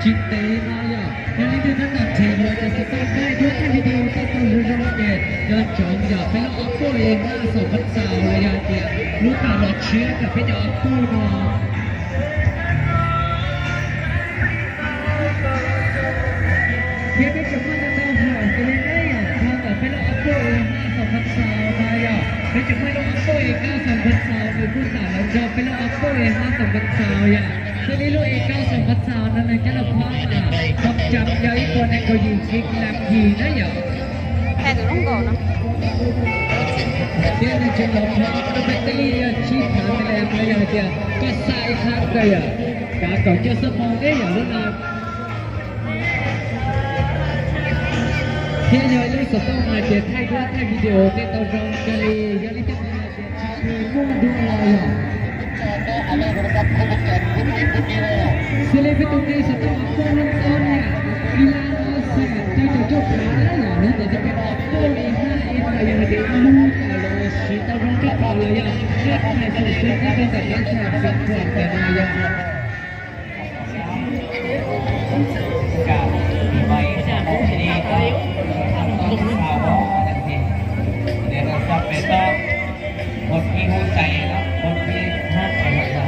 chính tế nói nên linh thân đặt thể hiện là sẽ tay tay thuốc các video các con lưu thông để cho chọn giờ phải nó ốp cô lên ra sổ vật xào là giờ thì lúc nào nó chia cả phải nó ốp cô nó phía bên trong con đang hỏi cái lên đây con ở phải nó ốp cô lên ra sổ vật xào mà giờ bên trong con nó ốp cô lên ra sổ vật xào người phụ nữ nó cho phải nó ốp cô lên ra sổ vật xào vậyทีนี้ลูกเอก9 2 3 3นั่นเลยแค่เราพลาดต้องจำย้ายตัวในก็ยิงคลิกแลมยีนะอย่าแค่ตัวน้องก่อนเนาะเดี๋ยวจะลองทำแบตเตอรี่ชีพหาไปแล้วมาอย่างเดียวก็ใส่ข้างกันอ่ะการก่อนจะสมองได้อย่างนั้นนะที่ย้ายลูกสต้องมาเจอไทยด้วยไทยวิดีโอที่ตอนรองกันเลยย้ายที่มาเจอคือมุ่งดูอะไรอ่ะSelebriti setelah penontonnya Ilana sangat cocok ya nanti jadi boleh yang dulu kalau kita rangka kalau yang kita sesuatu kita bisa berbuat ya baiknya ini untuk awal nanti dan sampai tak bagi hujan ya bagi hak anak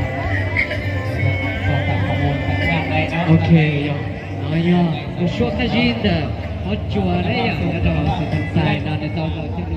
OK， 哎呀，我说开心的，好久了呀，我到是很在那里到了这里。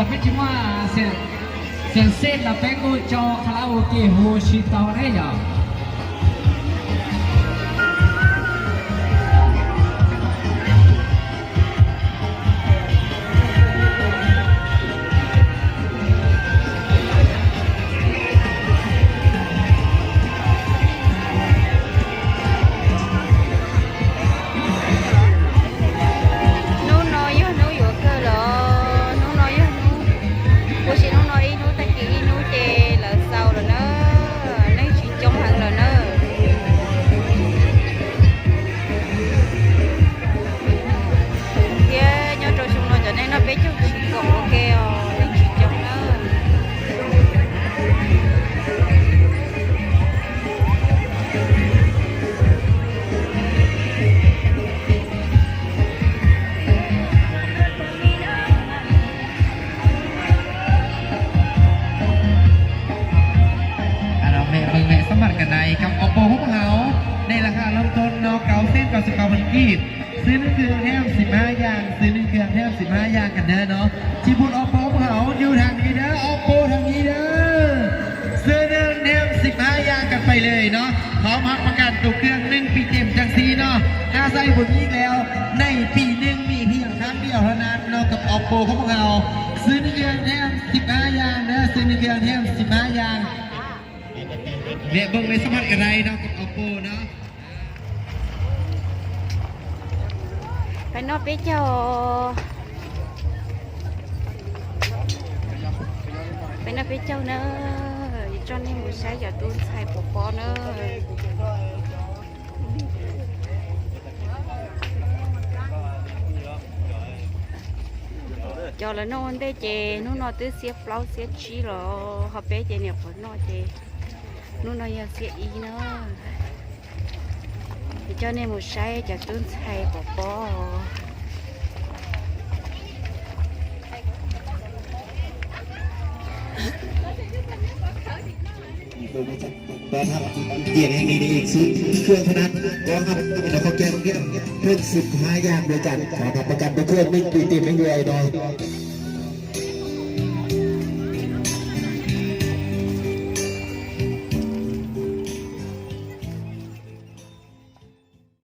จะเป็นชิว่าเสียงเส้นละเป็นกูจอคาราโอเกะโฮชิตาได้ยังกับออปโปของเขาในราคาเริ่มต้นนอเกาเส้นกับ19,000กีบซื้อ1เครื่องแถม15อย่างซื้อ1เครื่องแถม15อย่างกันเด้อเนาะที่พูดออปโปของเขาอยู่ทางนี้เด้อออปโปทางนี้เด้อซื้อ1แถม15อย่างกันไปเลยเนาะพร้อมรับประกันตัวเครื่อง1ปีเต็มจังซีเนาะอาศัยผลอีกแล้วในปี1มีเพียงครั้งเดียวเท่านั้นเนาะกับออปโปของเราซื้อ1เครื่องแถม15อย่างเด้อซื้อ1เครื่องแถม15อย่างเนี่ยเบิ่งในสมัครอะไรเนาะกับ Oppo เนาะไปนอกไปเจ้าไปนอกไปเจ้าเนอะจอนนี่หมูใช้อย่าตูนใส่ปอเนอะcho là nó ăn tê chè nó tê xếp plau xếp chi rồi họ bé chè nè phải nó chè nó giờ xếp ý nữa thì cho nên một say cho tuấn xay bỏ แต่ครับเกียรติแห่งนี้นี่เองซื้อเครื่องเท่านั้นก็ครับเราเขาแก้เครื่อง15อย่างโดยกันขอรับประกันตัวเครื่องไม่ปีติไม่เงยดอย